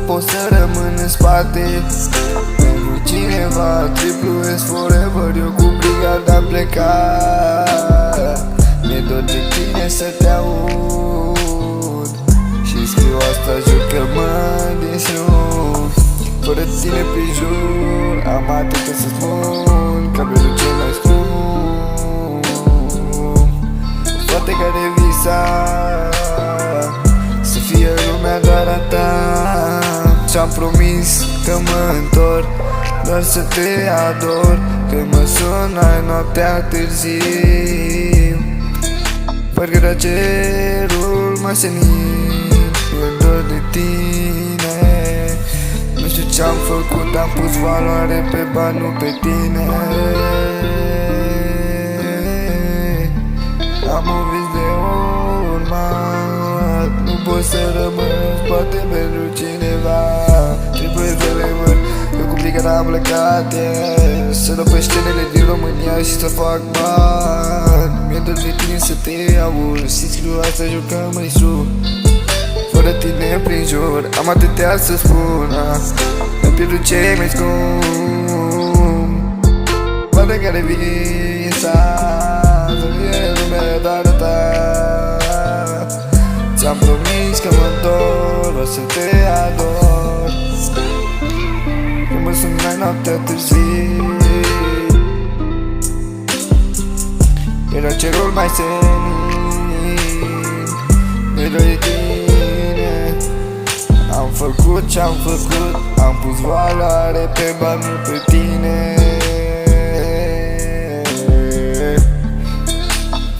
pot să rămân în spate pentru cineva. Triplu S forever, eu cu brigada am plecat. Mi-e dor de tine să te aud și scriu asta, jur că mă distrug. Fără tine prin jur, am atât să spun, cabelul cel mai scump. Poate care visa să fie lumea doar a ta. Și-am promis că mă întorc doar să te ador, când mă sunai noaptea târziu. Parcă cerul mă senin, e dor de tine. Nu știu ce-am făcut, am pus valoare pe bani, nu pe tine. Am un vis de urmat, nu pot să rămân în spate pentru cineva. Trebuie să le văd, eu cu brigada am plecat, să dau pe scenele din România și să fac bani. Mi-e dor de tine să te aud și scriu asta, jur că mă distrug. Fără tine prin jur, am atâtea să spun, am pierdut cei mai scump. Poate care visa să fie lumea doar a ta. Ți-am promis că mă întorc, o să te ador, când mă sunai noaptea târziu. Era cerul mai senin, e dor de tine. Am făcut ce-am făcut, am pus valoare pe bani, nu pe tine.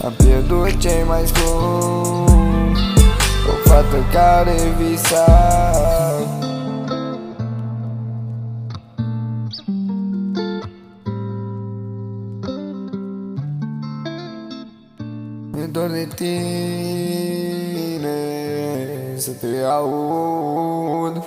Am pierdut cei mai scump, o fată care visa. Mi-e dor de tine să te aud.